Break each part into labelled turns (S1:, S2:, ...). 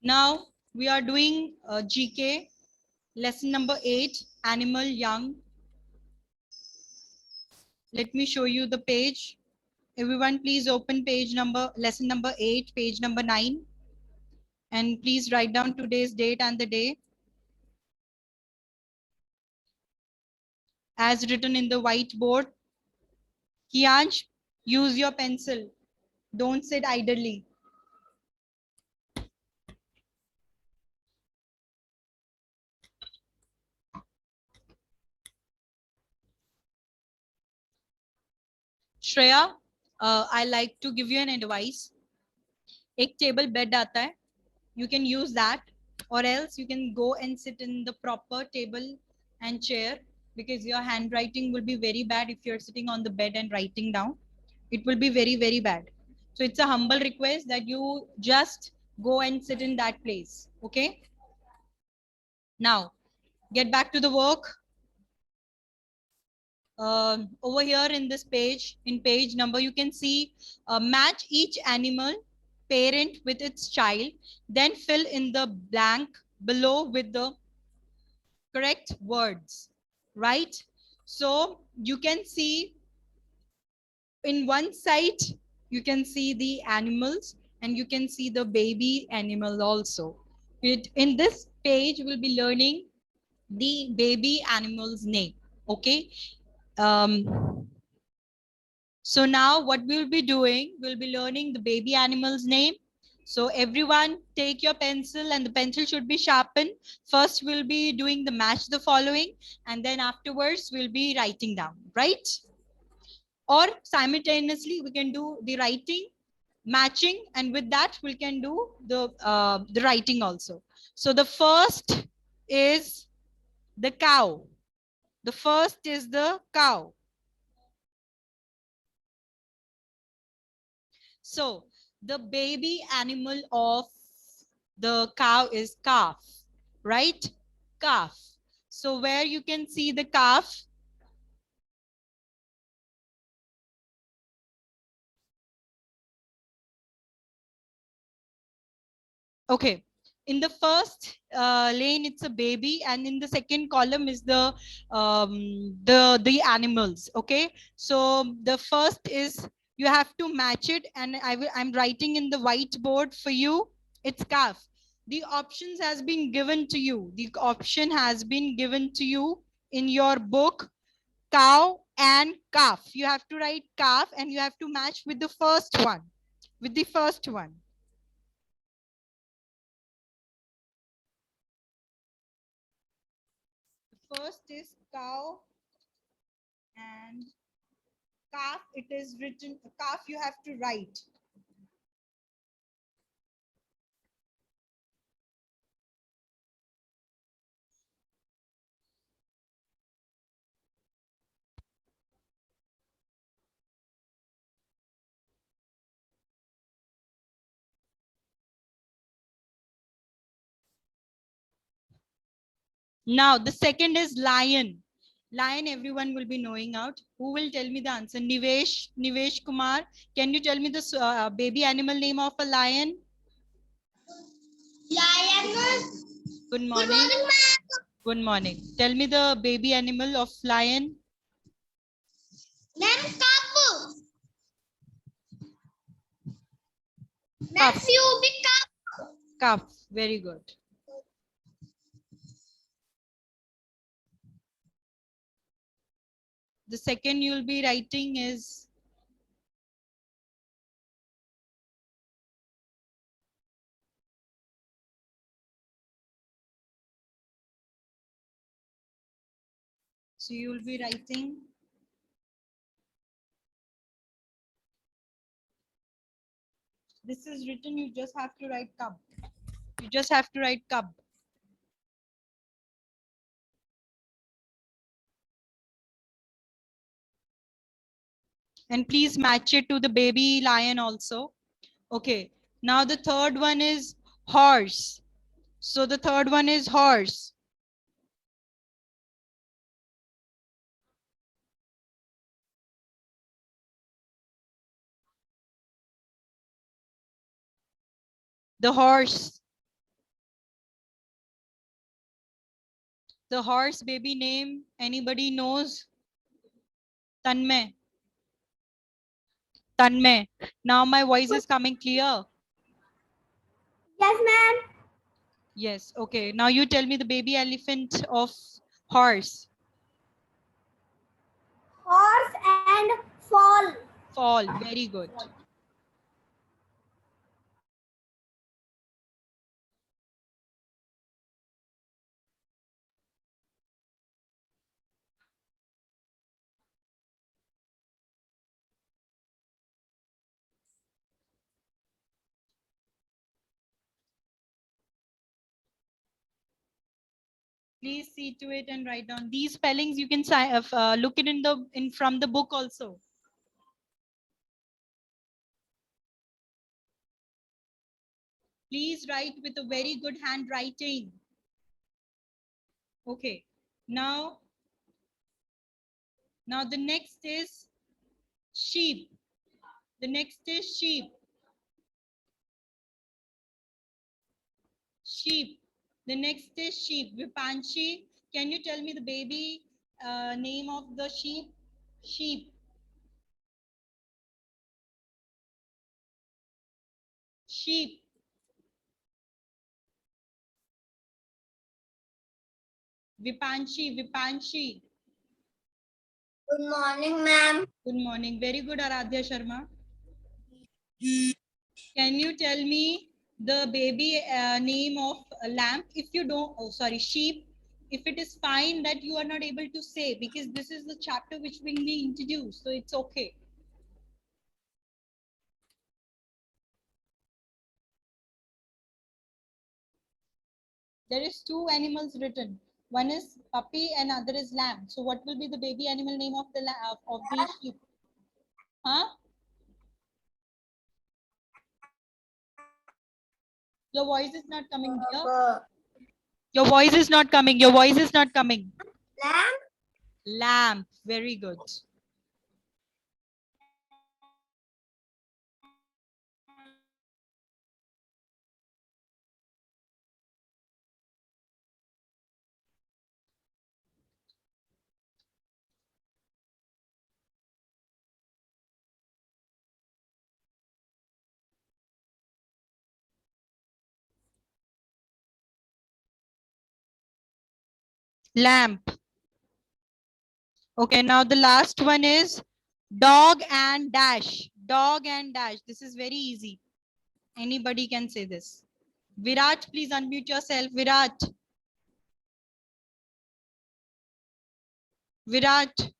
S1: Now we are doing GK lesson number 8, animal young. Let me show you the page. Everyone please open lesson number 8, page number 9, and please write down today's date and the day as written in the whiteboard. Kiansh, use your pencil. Don't sit idly. Shreya, I like to give you an advice. एक table bed आता है. You can use that, or else you can go and sit in the proper table and chair, because your handwriting will be very bad if you're sitting on the bed and writing down. It will be very, very bad. So it's a humble request that you just go and sit in that place. Okay. Now, get back to the work. Over here in this page, in page number, you can see match each animal parent with its child, then fill in the blank below with the correct words, right? So you can see in one side, you can see the animals and you can see the baby animal also. In this page, we'll be learning the baby animal's name, okay? So now what we'll be doing, we'll be learning the baby animal's name. So everyone take your pencil, and the pencil should be sharpened. First we'll be doing the match the following, and then afterwards we'll be writing down, right? Or simultaneously we can do the writing, matching, and with that we can do the writing also. So the first is the cow. The first is the cow. So the baby animal of the cow is calf, right? Calf. So where you can see the calf, okay. In the first lane, it's a baby, and in the second column is the animals. Okay, so the first is you have to match it, and I'm writing in the whiteboard for you. It's calf. The options has been given to you. The option has been given to you in your book, cow and calf. You have to write calf, and you have to match with the first one. With the first one. First is cow and calf. It is written calf, you have to write. Now the second is lion. Lion, everyone will be knowing out. Who will tell me the answer? Nivesh Kumar, can you tell me the baby animal name of a lion?
S2: Lion.
S1: Good morning. Good morning. Tell me the baby animal of lion.
S2: Ma'am, cup.
S1: Calf.
S2: Cup.
S1: Calf. Very good. The second you'll be writing is so you'll be writing this is written, you just have to write cub. You just have to write cub. And please match it to the baby lion also. Okay, now the third one is horse. So the third one is horse. The horse. the horse baby name? Anybody knows? Tanmay. Tanmay. Now my voice is coming clear.
S2: Yes, ma'am.
S1: Yes. Okay. Now you tell me the baby elephant of horse.
S2: Horse and fall.
S1: Fall. Very good. Please see to it and write down these spellings. You can look it in from the book also. Please write with a very good handwriting. Okay. Now the next is sheep. The next is sheep. Sheep. The next is sheep. Vipanshi, can you tell me the baby name of the sheep? Sheep. Sheep. Vipanshi. Vipanshi.
S2: Good morning, ma'am.
S1: Good morning. Very good, Aradhya Sharma. Can you tell me the baby name of a lamb? If you don't, oh, sorry, sheep. If it is fine that you are not able to say, because this is the chapter which will be introduced, so it's okay. There is two animals written. One is puppy and other is lamb. So what will be the baby animal name of the sheep? Huh? Your voice is not coming here. Your voice is not coming. Your voice is not coming.
S2: Lamb.
S1: Lamb. Very good. Lamp. Okay, now the last one is dog and dash. Dog and dash. This is very easy. Anybody can say this. Virat, please unmute yourself. Virat. Virat.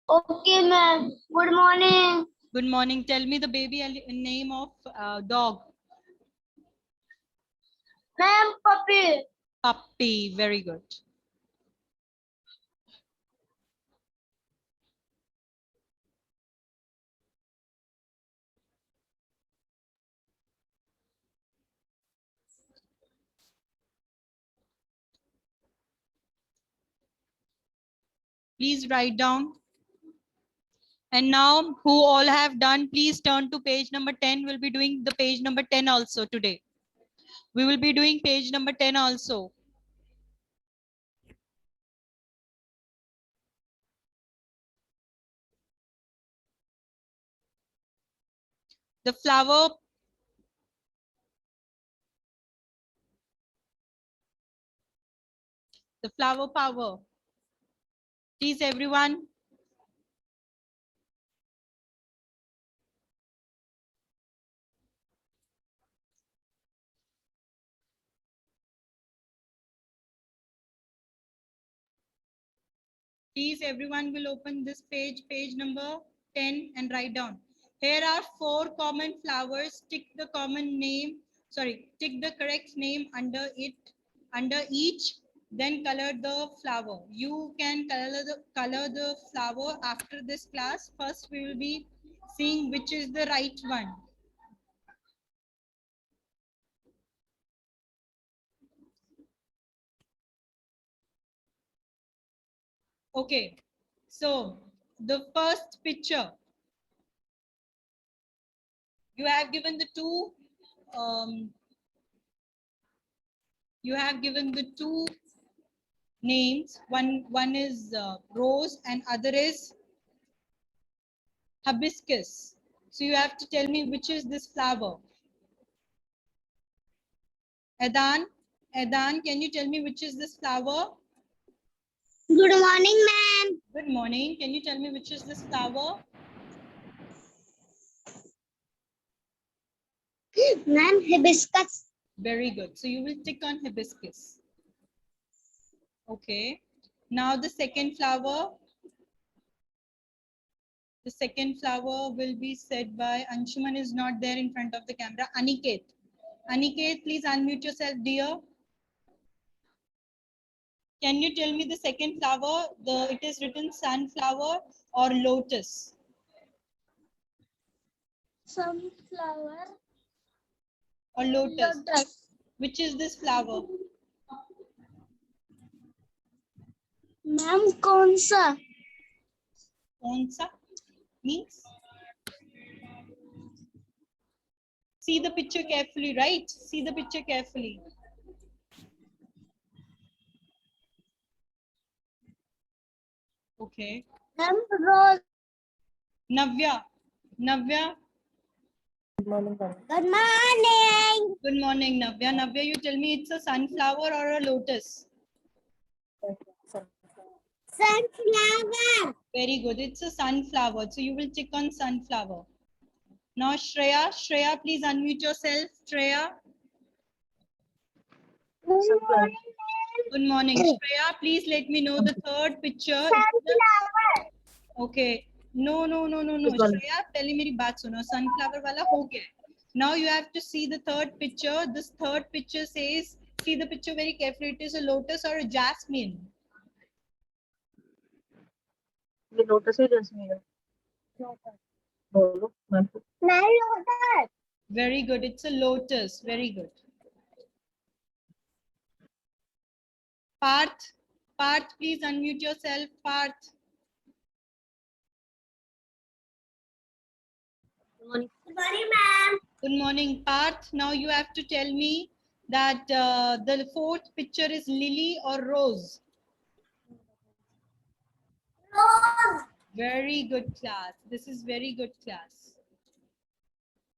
S2: Okay, ma'am. Good morning.
S1: Good morning. Tell me the baby name of dog.
S2: Ma'am, puppy.
S1: Puppy. Very good. Please write down. And now who all have done, please turn to page number 10. We'll be doing the page number 10 also today. We will be doing page number 10 also. The flower power. Please everyone. Please everyone will open this page, page number 10 and write down. Here are 4 common flowers. Tick the common name. Sorry, tick the correct name under it, under each. Then color the flower. You can color the flower after this class. First, we will be seeing which is the right one. Okay, so the first picture, you have given the two You have given the two names. One is rose and other is hibiscus. So you have to tell me which is this flower. Adan, can you tell me which is this flower?
S2: Good morning, ma'am.
S1: Good morning. Can you tell me which is this flower?
S2: Ma'am, hibiscus.
S1: Very good. So you will tick on hibiscus. Okay. Now the second flower. The second flower will be said by Anshuman is not there in front of the camera. Aniket. Aniket, please unmute yourself, dear. Can you tell me the second flower? It is written sunflower or lotus.
S2: Sunflower.
S1: Or lotus.
S2: Lotus.
S1: Which is this flower?
S2: Ma'am, कौन सा?
S1: Onsa means? See the picture carefully, right? See the picture carefully. Okay.
S2: Ma'am, rose.
S1: Navya.
S2: Good morning.
S1: Good morning, Navya. Navya, you tell me it's a sunflower or a lotus?
S2: Sunflower.
S1: Very good. It's a sunflower. So you will tick on sunflower. Now, Shreya. Shreya, please unmute yourself. Shreya.
S2: Good morning,
S1: Good morning. Shreya, please let me know the third picture.
S2: sunflower.
S1: Okay. No. Shreya, पहले मेरी बात सुनो. Sunflower वाला हो गया. Now you have to see the third picture. This third picture says, see the picture very carefully. It is a lotus or a jasmine.
S3: ये lotus है jasmine है बोलो मैम
S2: नहीं lotus.
S1: Very good. It's a lotus. Very good. Parth, please unmute yourself. Parth.
S2: Good morning, ma'am.
S1: Good morning, Parth. Now you have to tell me that the fourth picture is lily or rose.
S2: Rose.
S1: Very good class. This is very good class.